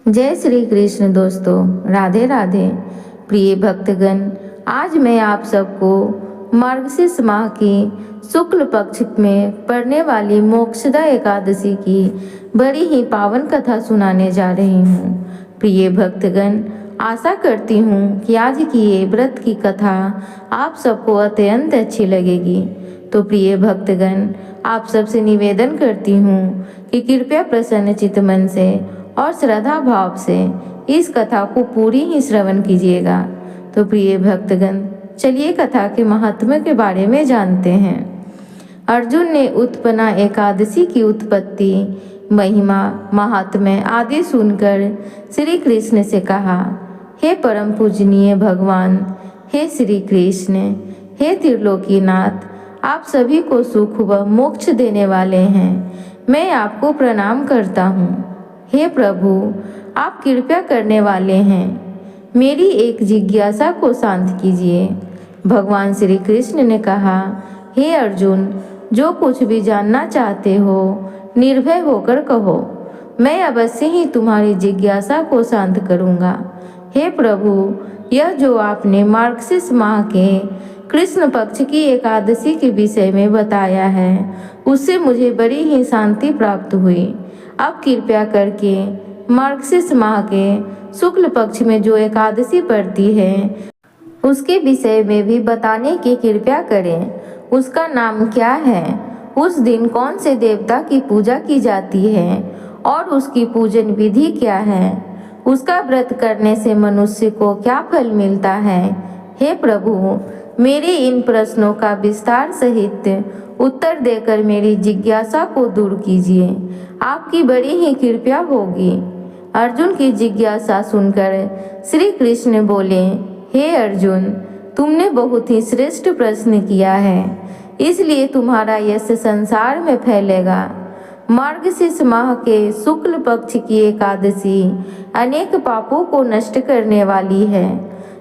जय श्री कृष्ण दोस्तों, राधे राधे। प्रिय भक्तगण, आज मैं आप सबको मार्गशीर्ष माह की शुक्ल पक्ष में पड़ने वाली मोक्षदा एकादशी की बड़ी ही पावन कथा सुनाने जा रही हूँ। प्रिय भक्तगण, आशा करती हूँ कि आज की ये व्रत की कथा आप सबको अत्यंत अच्छी लगेगी। तो प्रिय भक्तगण, आप सबसे निवेदन करती हूँ कि कृपया प्रसन्न चित्त मन से और श्रद्धा भाव से इस कथा को पूरी ही श्रवण कीजिएगा। तो प्रिय भक्तगण, चलिए कथा के महात्म्य के बारे में जानते हैं। अर्जुन ने उत्पन्ना एकादशी की उत्पत्ति, महिमा, महात्म्य आदि सुनकर श्री कृष्ण से कहा, हे परम पूजनीय भगवान, हे श्री कृष्ण, हे त्रिलोकीनाथ, आप सभी को सुख व मोक्ष देने वाले हैं। मैं आपको प्रणाम करता हूँ। हे प्रभु, आप कृपया करने वाले हैं, मेरी एक जिज्ञासा को शांत कीजिए। भगवान श्री कृष्ण ने कहा, हे अर्जुन, जो कुछ भी जानना चाहते हो निर्भय होकर कहो, मैं अवश्य ही तुम्हारी जिज्ञासा को शांत करूँगा। हे प्रभु, यह जो आपने मार्गशीर्ष माह के कृष्ण पक्ष की एकादशी के विषय में बताया है, उससे मुझे बड़ी ही शांति प्राप्त हुई। अब कृपया करके मार्गशीर्ष माह के शुक्ल पक्ष में जो एकादशी पड़ती है उसके विषय में भी बताने की कृपया करें। उसका नाम क्या है, उस दिन कौन से देवता की पूजा की जाती है और उसकी पूजन विधि क्या है, उसका व्रत करने से मनुष्य को क्या फल मिलता है। हे प्रभु, मेरे इन प्रश्नों का विस्तार सहित उत्तर देकर मेरी जिज्ञासा को दूर कीजिए। आपकी बड़ी ही कृपया होगी। अर्जुन की जिज्ञासा सुनकर श्री कृष्ण बोले, हे अर्जुन, तुमने बहुत ही श्रेष्ठ प्रश्न किया है, इसलिए तुम्हारा यश संसार में फैलेगा। मार्गशीर्ष माह के शुक्ल पक्ष की एकादशी अनेक पापों को नष्ट करने वाली है।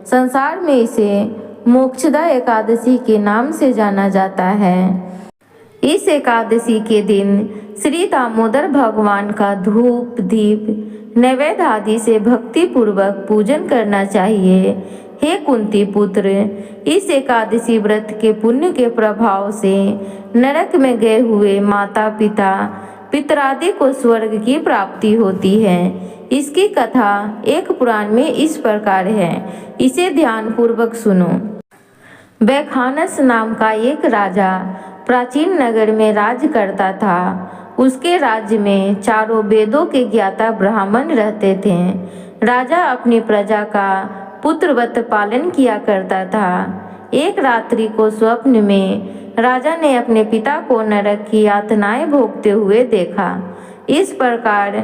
संसार में इसे मोक्षदा एकादशी के नाम से जाना जाता है। इस एकादशी के दिन श्री दामोदर भगवान का धूप, दीप, नैवेद्य आदि से भक्ति पूर्वक पूजन करना चाहिए। हे कुंती पुत्र, इस एकादशी व्रत के पुण्य के प्रभाव से नरक में गए हुए माता पिता पितरादि को स्वर्ग की प्राप्ति होती है। इसकी कथा एक पुराण में इस प्रकार है, इसे ध्यान पूर्वक सुनो। वैखानस नाम का एक राजा प्राचीन नगर में राज करता था। उसके राज्य में चारों वेदों के ज्ञाता ब्राह्मण रहते थे। राजा अपनी प्रजा का पुत्रवत पालन किया करता था। एक रात्रि को स्वप्न में राजा ने अपने पिता को नरक की यातनाएं भोगते हुए देखा। इस प्रकार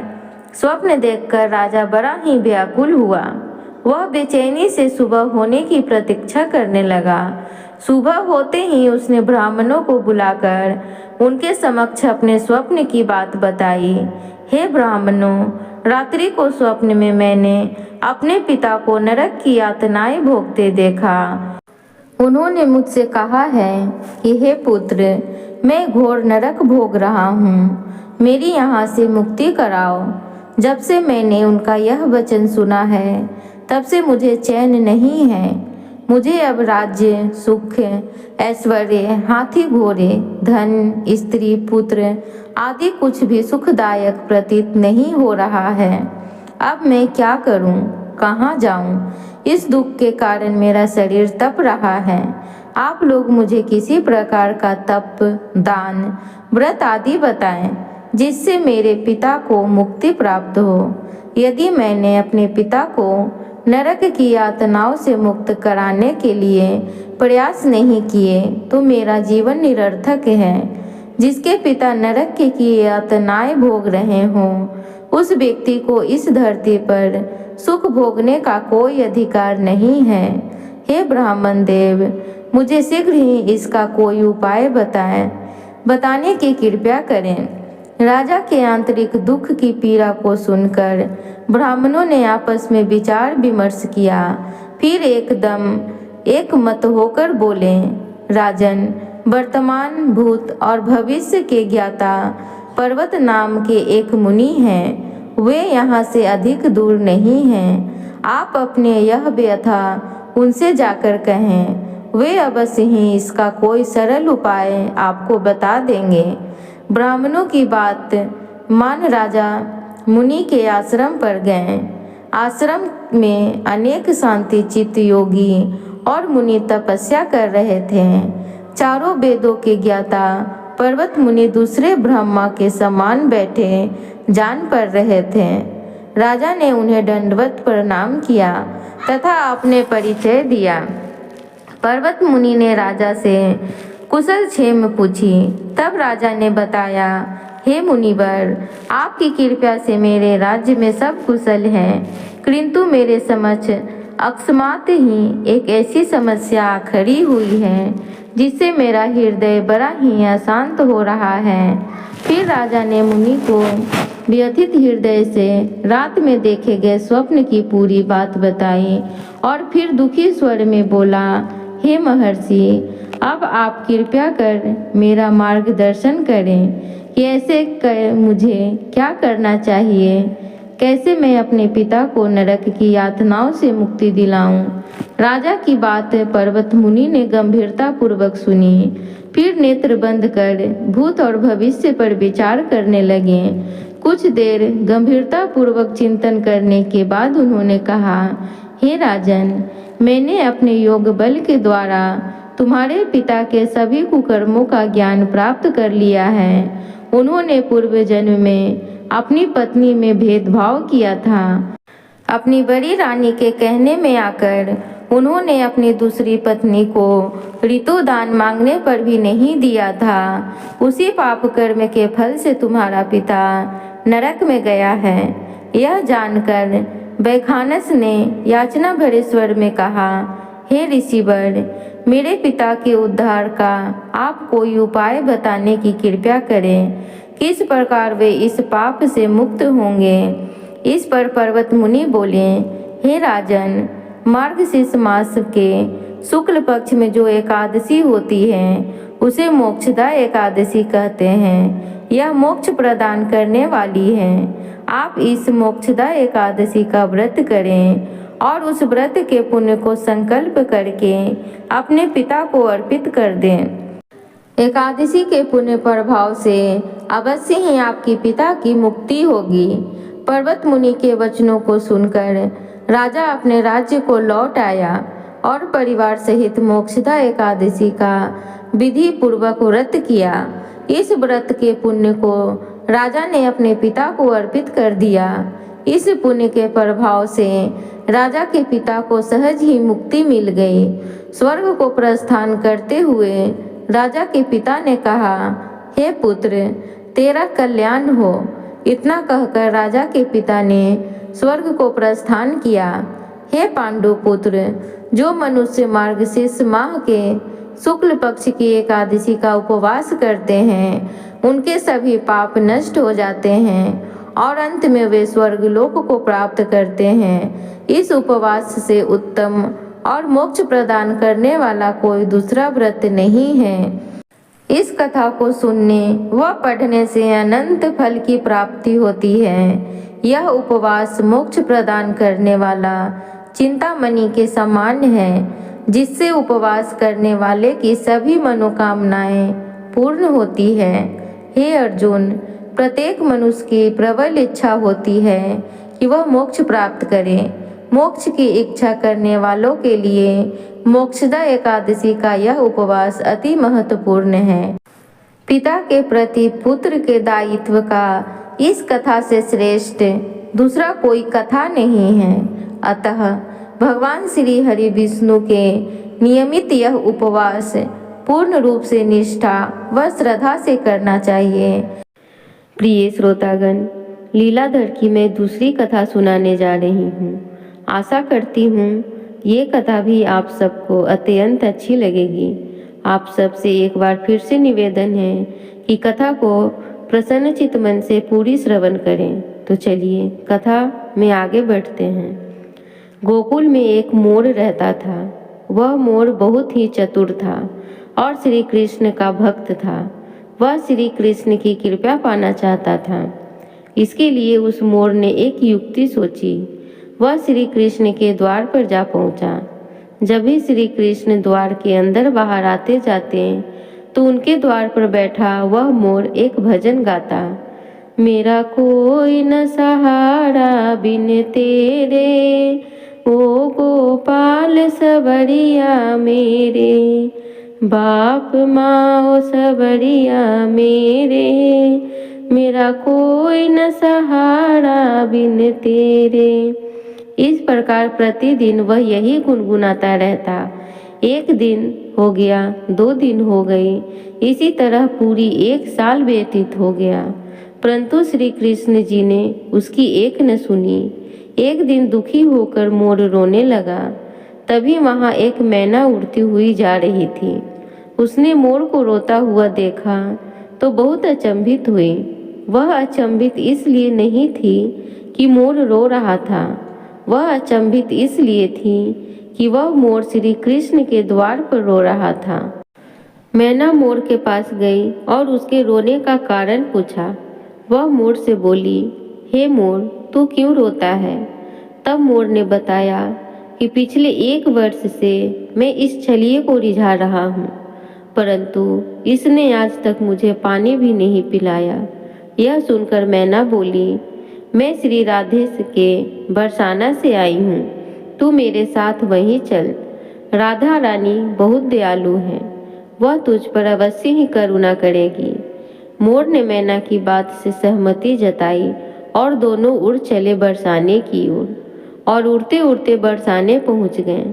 स्वप्न देखकर राजा बड़ा ही व्याकुल हुआ। वह बेचैनी से सुबह होने की प्रतीक्षा करने लगा। सुबह होते ही उसने ब्राह्मणों को बुलाकर उनके समक्ष अपने स्वप्न की बात बताई। हे ब्राह्मणों, रात्रि को स्वप्न में मैंने अपने पिता को नरक की यातनाएं भोगते देखा। उन्होंने मुझसे कहा है कि हे पुत्र, मैं घोर नरक भोग रहा हूँ, मेरी यहाँ से मुक्ति कराओ। जब से मैंने उनका यह वचन सुना है, तब से मुझे चैन नहीं है। मुझे अब राज्य, सुख, ऐश्वर्य, हाथी घोड़े, धन, स्त्री, पुत्र आदि कुछ भी सुखदायक प्रतीत नहीं हो रहा है। अब मैं क्या करूं, कहाँ जाऊं? इस दुख के कारण मेरा शरीर तप रहा है। आप लोग मुझे किसी प्रकार का तप, दान, व्रत आदि बताएं, जिससे मेरे पिता को मुक्ति प्राप्त हो। यदि मैंने अपने पिता को नरक की यातनाओं से मुक्त कराने के लिए प्रयास नहीं किए तो मेरा जीवन निरर्थक है। जिसके पिता नरक की यातनाएं भोग रहे हों, उस व्यक्ति को इस धरती पर सुख भोगने का कोई अधिकार नहीं है। हे ब्राह्मण देव, मुझे शीघ्र ही इसका कोई उपाय बताने की कृपया करें। राजा के आंतरिक दुख की पीड़ा को सुनकर ब्राह्मणों ने आपस में विचार विमर्श किया। फिर एकदम एक मत होकर बोले, राजन, वर्तमान, भूत और भविष्य के ज्ञाता पर्वत नाम के एक मुनि हैं। वे यहाँ से अधिक दूर नहीं हैं। आप अपने यह व्यथा उनसे जाकर कहें, वे अवश्य ही इसका कोई सरल उपाय आपको बता देंगे। ब्राह्मणों की बात मान राजा मुनि के आश्रम पर गए। आश्रम में अनेक शांति चित्त योगी और मुनि तपस्या कर रहे थे। चारों वेदों के ज्ञाता पर्वत मुनि दूसरे ब्रह्मा के समान बैठे जान पड़ रहे थे। राजा ने उन्हें दंडवत प्रणाम किया तथा अपने परिचय दिया। पर्वत मुनि ने राजा से कुशल क्षेम पूछी। तब राजा ने बताया, हे मुनिवर, आपकी कृपा से मेरे राज्य में सब कुशल है, किंतु मेरे समक्ष अकस्मात ही एक ऐसी समस्या खड़ी हुई है जिससे मेरा हृदय बड़ा ही अशांत हो रहा है। फिर राजा ने मुनि को व्यथित हृदय से रात में देखे गए स्वप्न की पूरी बात बताई और फिर दुखी स्वर में बोला, हे महर्षि, अब आप कृपया कर मेरा मार्गदर्शन करें कि ऐसे मुझे क्या करना चाहिए, कैसे मैं अपने पिता को नरक की यातनाओं से मुक्ति दिलाऊं। राजा की बात पर्वत मुनि ने गंभीरता पूर्वक सुनी। फिर नेत्र बंद कर भूत और भविष्य पर विचार करने लगे। कुछ देर गंभीरता पूर्वक चिंतन करने के बाद उन्होंने कहा, हे राजन, मैंने अपने योग बल के द्वारा तुम्हारे पिता के सभी कुकर्मों का ज्ञान प्राप्त कर लिया है। उन्होंने पूर्व जन्म में अपनी पत्नी में भेदभाव किया था। अपनी बड़ी रानी के कहने में आकर उन्होंने अपनी दूसरी पत्नी को ऋतुदान मांगने पर भी नहीं दिया था। उसी पाप कर्म के फल से तुम्हारा पिता नरक में गया है। यह जानकर वैखानस ने याचना भरे स्वर में कहा, हे ऋषिवर, मेरे पिता के उद्धार का आप कोई उपाय बताने की कृपा करें। किस प्रकार वे इस पाप से मुक्त होंगे। इस पर पर्वत मुनि बोले, हे राजन, मार्गशीर्ष मास के शुक्ल पक्ष में जो एकादशी होती है उसे मोक्षदा एकादशी कहते हैं। यह मोक्ष प्रदान करने वाली है। आप इस मोक्षदा एकादशी का व्रत करें और उस व्रत के पुण्य को संकल्प करके अपने पिता को अर्पित कर दें। एकादशी के पुण्य प्रभाव से अवश्य ही आपके पिता की मुक्ति होगी। पर्वत मुनि के वचनों को सुनकर राजा अपने राज्य को लौट आया और परिवार सहित मोक्षदा एकादशी का विधि पूर्वक व्रत किया। इस व्रत के पुण्य को राजा ने अपने पिता को अर्पित कर दिया। इस पुण्य के प्रभाव से राजा के पिता को सहज ही मुक्ति मिल गई। स्वर्ग को प्रस्थान करते हुए राजा के पिता ने कहा, हे पुत्र, तेरा कल्याण हो। इतना कहकर राजा के पिता ने स्वर्ग को प्रस्थान किया। हे पांडु पुत्र, जो मनुष्य मार्गशीर्ष माह के शुक्ल पक्ष की एकादशी का उपवास करते हैं उनके सभी पाप नष्ट हो जाते हैं और अंत में वे स्वर्गलोक को प्राप्त करते हैं। इस उपवास से उत्तम और मोक्ष प्रदान करने वाला कोई दूसरा व्रत नहीं है। इस कथा को सुनने व पढ़ने से अनंत फल की प्राप्ति होती है। यह उपवास मोक्ष प्रदान करने वाला चिंतामणि के समान है, जिससे उपवास करने वाले की सभी मनोकामनाएं पूर्ण होती है। हे अर्जुन, प्रत्येक मनुष्य की प्रबल इच्छा होती है कि वह मोक्ष प्राप्त करे। मोक्ष की इच्छा करने वालों के लिए मोक्षदा एकादशी का यह उपवास अति महत्वपूर्ण है। पिता के प्रति पुत्र के दायित्व का इस कथा से श्रेष्ठ दूसरा कोई कथा नहीं है। अतः भगवान श्री हरि विष्णु के नियमित यह उपवास पूर्ण रूप से निष्ठा व श्रद्धा से करना चाहिए। प्रिय श्रोतागण, लीलाधर की मैं दूसरी कथा सुनाने जा रही हूँ। आशा करती हूँ ये कथा भी आप सबको अत्यंत अच्छी लगेगी। आप सबसे एक बार फिर से निवेदन है कि कथा को प्रसन्नचित्त मन से पूरी श्रवण करें। तो चलिए कथा में आगे बढ़ते हैं। गोकुल में एक मोर रहता था। वह मोर बहुत ही चतुर था और श्री कृष्ण का भक्त था। वह श्री कृष्ण की कृपा पाना चाहता था, इसके लिए उस मोर ने एक युक्ति सोची। वह श्री कृष्ण के द्वार पर जा पहुंचा। जब भी श्री कृष्ण द्वार के अंदर बाहर आते जाते तो उनके द्वार पर बैठा वह मोर एक भजन गाता। मेरा कोई न सहारा बिन तेरे, ओ गोपाल सबरिया मेरे, बाप माँ सबरिया मेरे, मेरा कोई न सहारा बिन तेरे। इस प्रकार प्रतिदिन वह यही गुनगुनाता रहता। एक दिन हो गया, 2 दिन हो गए, इसी तरह पूरी 1 साल व्यतीत हो गया, परंतु श्री कृष्ण जी ने उसकी एक न सुनी। एक दिन दुखी होकर मोर रोने लगा। तभी वहाँ एक मैना उड़ती हुई जा रही थी। उसने मोर को रोता हुआ देखा तो बहुत अचंभित हुई। वह अचंभित इसलिए नहीं थी कि मोर रो रहा था, वह अचंभित इसलिए थी कि वह मोर श्री कृष्ण के द्वार पर रो रहा था। मैना मोर के पास गई और उसके रोने का कारण पूछा। वह मोर से बोली, हे मोर, तू क्यों रोता है? तब मोर ने बताया कि पिछले 1 वर्ष से मैं इस छलिए को रिझा रहा हूँ, परंतु इसने आज तक मुझे पानी भी नहीं पिलाया। यह सुनकर मैना बोली, मैं श्री राधे के बरसाना से आई हूँ, तू मेरे साथ वहीं चल। राधा रानी बहुत दयालु है, वह तुझ पर अवश्य ही करुणा करेगी। मोर ने मैना की बात से सहमति जताई और दोनों उड़ चले बरसाने की ओर और उड़ते उड़ते बरसाने पहुँच गए।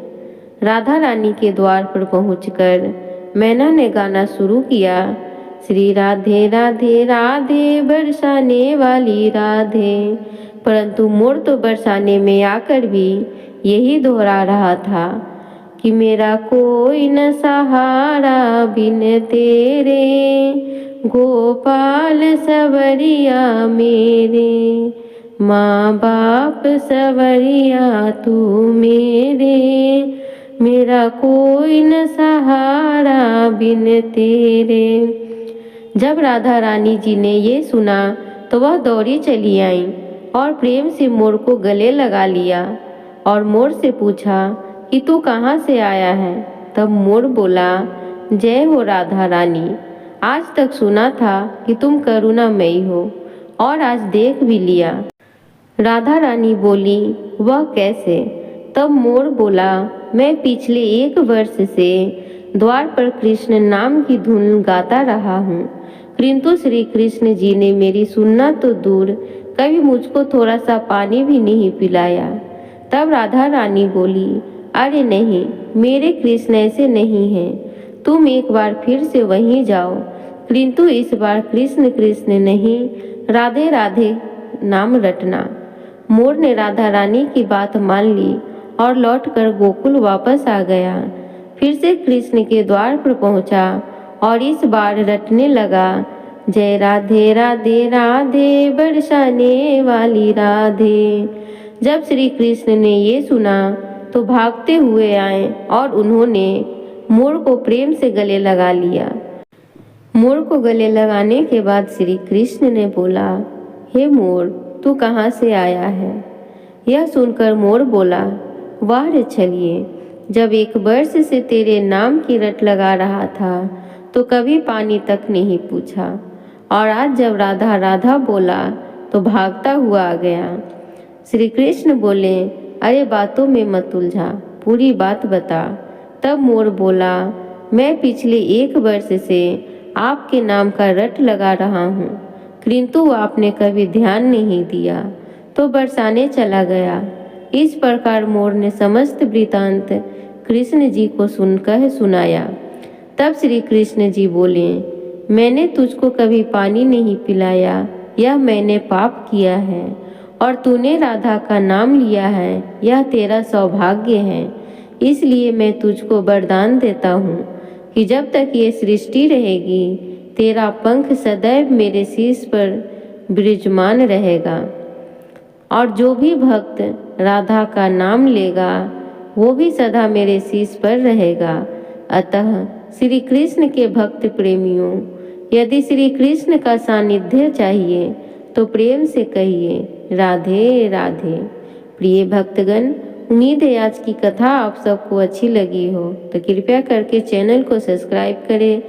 राधा रानी के द्वार पर पहुँचकर मैना ने गाना शुरू किया। श्री राधे राधे राधे बरसाने वाली राधे। परंतु मोर तो बरसाने में आकर भी यही दोहरा रहा था कि मेरा कोई न सहारा बिन तेरे, गोपाल सवरिया मेरे, माँ बाप सवरिया तू मेरे, मेरा कोई न सहारा बिन तेरे। जब राधा रानी जी ने ये सुना तो वह दौड़ी चली आई और प्रेम से मोर को गले लगा लिया और मोर से पूछा कि तू कहाँ से आया है? तब मोर बोला, जय हो राधा रानी, आज तक सुना था कि तुम करुणामयी हो और आज देख भी लिया। राधा रानी बोली, वह कैसे? तब मोर बोला, मैं पिछले 1 वर्ष से द्वार पर कृष्ण नाम की धुन गाता रहा हूँ, किंतु श्री कृष्ण जी ने मेरी सुनना तो दूर कभी मुझको थोड़ा सा पानी भी नहीं पिलाया। तब राधा रानी बोली, अरे नहीं, मेरे कृष्ण ऐसे नहीं हैं, तुम एक बार फिर से वहीं जाओ, किंतु इस बार कृष्ण कृष्ण नहीं, राधे राधे नाम रटना। मोर ने राधा रानी की बात मान ली और लौटकर गोकुल वापस आ गया। फिर से कृष्ण के द्वार पर पहुंचा और इस बार रटने लगा, जय राधे राधे राधे बरसाने वाली राधे। जब श्री कृष्ण ने ये सुना तो भागते हुए आए और उन्होंने मोर को प्रेम से गले लगा लिया। मोर को गले लगाने के बाद श्री कृष्ण ने बोला, हे मोर, तू कहाँ से आया है? यह सुनकर मोर बोला, वाह रे छलिए, जब 1 वर्ष से तेरे नाम की रट लगा रहा था तो कभी पानी तक नहीं पूछा, और आज जब राधा राधा बोला तो भागता हुआ आ गया। श्री कृष्ण बोले, अरे बातों में मत उलझा, पूरी बात बता। तब मोर बोला, मैं पिछले 1 वर्ष से आपके नाम का रट लगा रहा हूँ, किंतु आपने कभी ध्यान नहीं दिया तो बरसाने चला गया। इस प्रकार मोर ने समस्त वृतांत कृष्ण जी को सुनकर सुनाया। तब श्री कृष्ण जी बोले, मैंने तुझको कभी पानी नहीं पिलाया, यह मैंने पाप किया है, और तूने राधा का नाम लिया है, यह तेरा सौभाग्य है। इसलिए मैं तुझको वरदान देता हूँ कि जब तक ये सृष्टि रहेगी तेरा पंख सदैव मेरे शीश पर विराजमान रहेगा, और जो भी भक्त राधा का नाम लेगा वो भी सदा मेरे शीश पर रहेगा। अतः श्री कृष्ण के भक्त प्रेमियों, यदि श्री कृष्ण का सानिध्य चाहिए तो प्रेम से कहिए राधे राधे। प्रिय भक्तगण, उम्मीद है आज की कथा आप सबको अच्छी लगी हो, तो कृपया करके चैनल को सब्सक्राइब करें,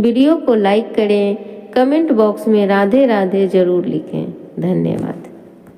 वीडियो को लाइक करें, कमेंट बॉक्स में राधे राधे जरूर लिखें। धन्यवाद।